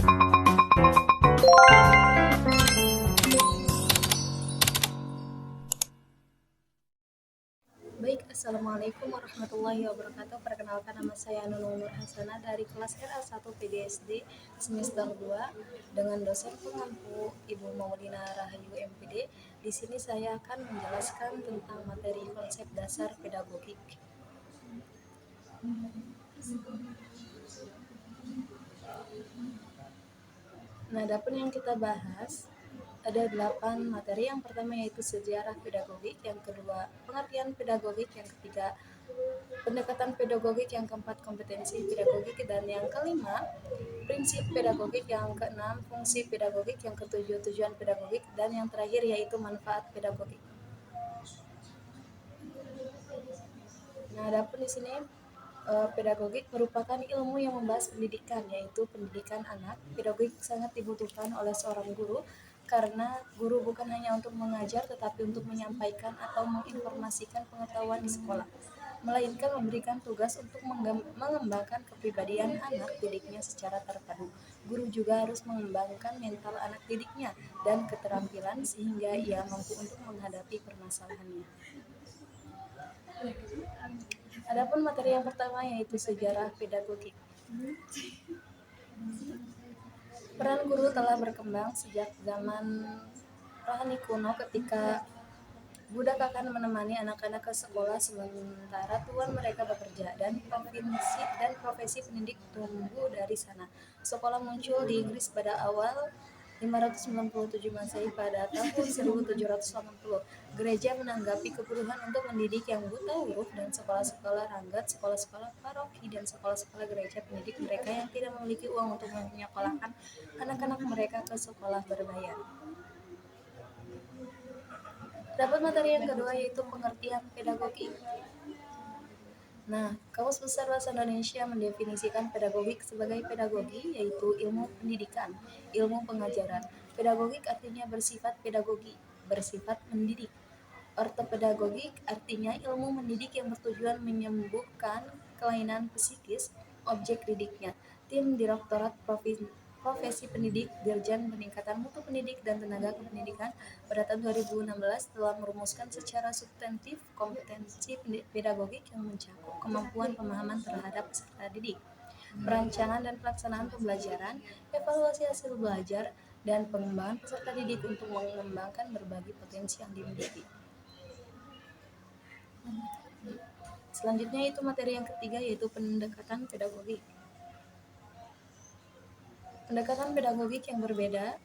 Baik, Assalamualaikum warahmatullahi wabarakatuh. Perkenalkan, nama saya Nunung Nur Hasanah dari kelas RA1 PDSD semester 2 dengan dosen pengampu Ibu Maudina Rahayu MPD. Di sini saya akan menjelaskan tentang materi konsep dasar pedagogik. Nah, adapun yang kita bahas ada 8 materi. Yang pertama yaitu sejarah pedagogik, yang kedua pengertian pedagogik, yang ketiga pendekatan pedagogik, yang keempat kompetensi pedagogik, dan yang kelima prinsip pedagogik, yang keenam fungsi pedagogik, yang ketujuh tujuan pedagogik, dan yang terakhir yaitu manfaat pedagogik. Nah, adapun di sini pedagogik merupakan ilmu yang membahas pendidikan, yaitu pendidikan anak. Pedagogik sangat dibutuhkan oleh seorang guru karena guru bukan hanya untuk mengajar tetapi untuk menyampaikan atau menginformasikan pengetahuan di sekolah, melainkan memberikan tugas untuk mengembangkan kepribadian anak didiknya secara terpadu. Guru juga harus mengembangkan mental anak didiknya dan keterampilan sehingga ia mampu untuk menghadapi permasalahannya. Adapun materi yang pertama yaitu sejarah pedagogik. Peran guru telah berkembang sejak zaman rohani kuno ketika budak akan menemani anak-anak ke sekolah sementara tuan mereka bekerja, dan profesi pendidik tumbuh dari sana. Sekolah muncul di Inggris pada awal 597 Masehi. Pada tahun 1780, gereja menanggapi kebutuhan untuk mendidik yang buta huruf, dan sekolah-sekolah ranggat, sekolah-sekolah paroki, dan sekolah-sekolah gereja pendidik mereka yang tidak memiliki uang untuk menyekolahkan anak-anak mereka ke sekolah berbayar. Dapat materi yang kedua yaitu pengertian pedagogik. Nah, Kamus Besar Bahasa Indonesia mendefinisikan pedagogik sebagai pedagogi, yaitu ilmu pendidikan, ilmu pengajaran. Pedagogik artinya bersifat pedagogi, bersifat mendidik. Ortopedagogik artinya ilmu mendidik yang bertujuan menyembuhkan kelainan psikis objek didiknya. Tim Direktorat Profesi Pendidik, Dirjen Peningkatan Mutu Pendidik dan Tenaga Kependidikan pada tahun 2016 telah merumuskan secara substantif kompetensi pedagogik yang mencakup kemampuan pemahaman terhadap peserta didik, perancangan dan pelaksanaan pembelajaran, evaluasi hasil belajar, dan pengembangan peserta didik untuk mengembangkan berbagai potensi yang dimiliki. Selanjutnya itu materi yang ketiga yaitu pendekatan pedagogik. Pendekatan pedagogik yang berbeda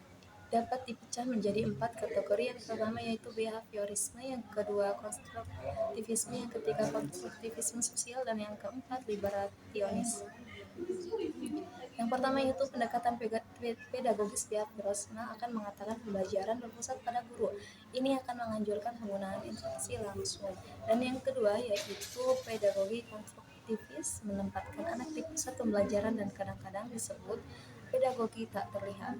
dapat dipecah menjadi 4 kategori. Yang pertama yaitu behaviorisme, yang kedua konstruktivisme, yang ketiga konstruktivisme sosial, dan yang keempat liberationis. Yang pertama yaitu pendekatan pedagogis behaviorisme akan mengatakan pembelajaran berpusat pada guru. Ini akan menganjurkan penggunaan instruksi langsung. Dan yang kedua yaitu pedagogi konstruktivis menempatkan anak di pusat pembelajaran dan kadang-kadang disebut pedagogi tak terlihat.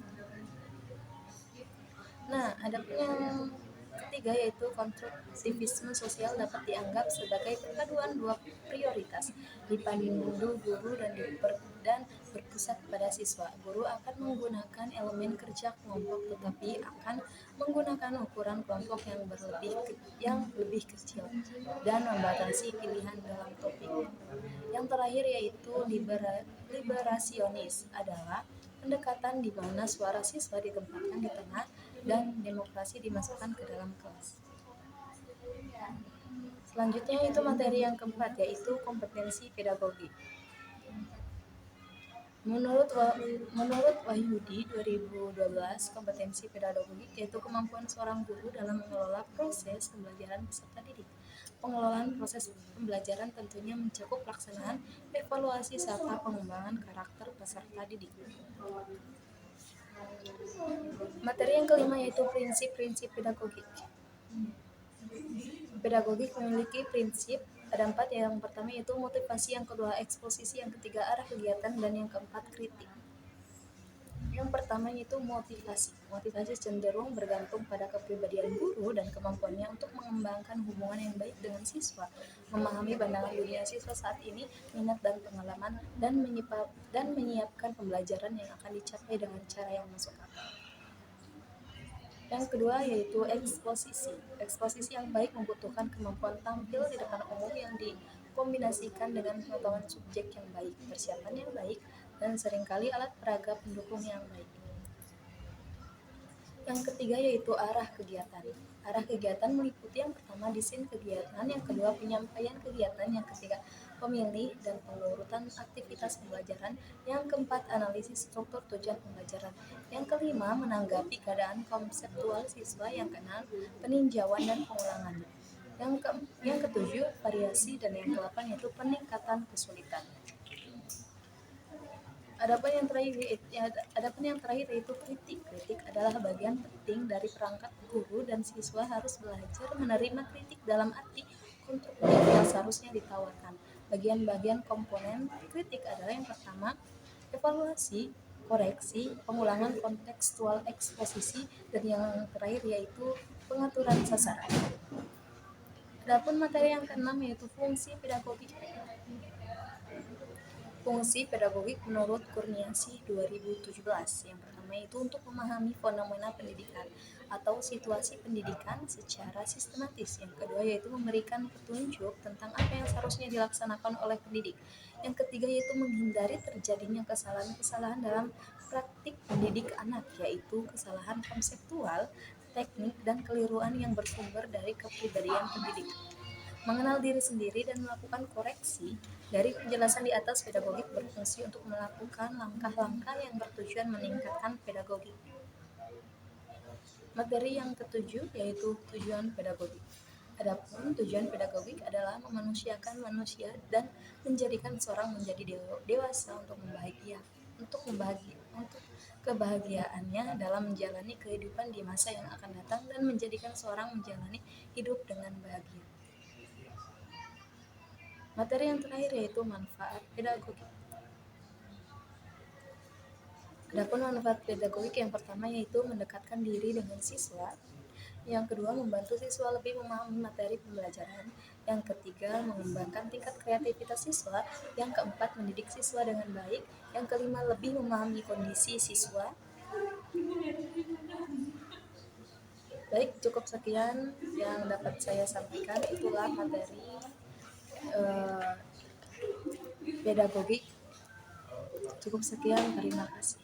Nah, adapun yang ketiga yaitu konstruktivisme sosial dapat dianggap sebagai perpaduan dua prioritas, dipandu guru dan berpusat pada siswa. Guru akan menggunakan elemen kerja kelompok tetapi akan menggunakan ukuran kelompok yang lebih kecil dan membatasi pilihan dalam topik. Yang terakhir yaitu liberasionis adalah pendekatan di mana suara siswa ditempatkan di tengah dan demokrasi dimasukkan ke dalam kelas. Selanjutnya itu materi yang keempat yaitu kompetensi pedagogik. Menurut Wahyudi 2012, kompetensi pedagogik yaitu kemampuan seorang guru dalam mengelola proses pembelajaran peserta didik. Pengelolaan proses pembelajaran tentunya mencakup pelaksanaan, evaluasi, serta pengembangan karakter peserta didik. Materi yang kelima yaitu prinsip-prinsip pedagogik. Pedagogik memiliki prinsip, ada 4. Yang pertama yaitu motivasi, yang kedua eksposisi, yang ketiga arah kegiatan, dan yang keempat kritik. Yang pertama yaitu motivasi. Motivasi cenderung bergantung pada kepribadian guru dan kemampuannya untuk mengembangkan hubungan yang baik dengan siswa, memahami pandangan dunia siswa saat ini, minat dan pengalaman, dan menyiapkan pembelajaran yang akan dicapai dengan cara yang masuk akal. Yang kedua yaitu eksposisi. Eksposisi yang baik membutuhkan kemampuan tampil di depan umum yang dikombinasikan dengan pengetahuan subjek yang baik, persiapan yang baik, dan seringkali alat peraga pendukung yang baik. Yang ketiga yaitu arah kegiatan. Arah kegiatan meliputi yang pertama desain kegiatan, yang kedua penyampaian kegiatan, yang ketiga pemilih dan pengurutan aktivitas pembelajaran, yang keempat analisis struktur tujuan pembelajaran, yang kelima menanggapi keadaan konseptual siswa, yang keenam peninjauan dan pengulangan, yang ketujuh variasi, dan yang kedelapan yaitu peningkatan kesulitan. Adapun yang terakhir yaitu kritik. Kritik adalah bagian penting dari perangkat guru dan siswa harus belajar menerima kritik dalam arti konstruktif yang seharusnya ditawarkan. Bagian-bagian komponen kritik adalah yang pertama evaluasi, koreksi, pengulangan kontekstual eksposisi, dan yang terakhir yaitu pengaturan sasaran. Adapun materi yang keenam yaitu fungsi pedagogik. Fungsi pedagogik menurut Kurniasi 2017. Yang pertama itu untuk memahami fenomena pendidikan atau situasi pendidikan secara sistematis. Yang kedua yaitu memberikan petunjuk tentang apa yang seharusnya dilaksanakan oleh pendidik. Yang ketiga yaitu menghindari terjadinya kesalahan-kesalahan dalam praktik pendidik anak, yaitu kesalahan konseptual, teknik, dan keliruan yang bersumber dari kepribadian pendidik. Mengenal diri sendiri dan melakukan koreksi. Dari penjelasan di atas, pedagogik berfungsi untuk melakukan langkah-langkah yang bertujuan meningkatkan pedagogik. Materi yang ketujuh yaitu tujuan pedagogik. Adapun tujuan pedagogik adalah memanusiakan manusia dan menjadikan seorang menjadi dewasa untuk kebahagiaannya dalam menjalani kehidupan di masa yang akan datang dan menjadikan seorang menjalani hidup dengan bahagia. Materi yang terakhir yaitu manfaat pedagogik. Adapun manfaat pedagogik yang pertama yaitu mendekatkan diri dengan siswa. Yang kedua membantu siswa lebih memahami materi pembelajaran. Yang ketiga mengembangkan tingkat kreativitas siswa. Yang keempat mendidik siswa dengan baik. Yang kelima lebih memahami kondisi siswa. Baik, cukup sekian yang dapat saya sampaikan. Itulah materi pedagogik. Cukup sekian, terima kasih.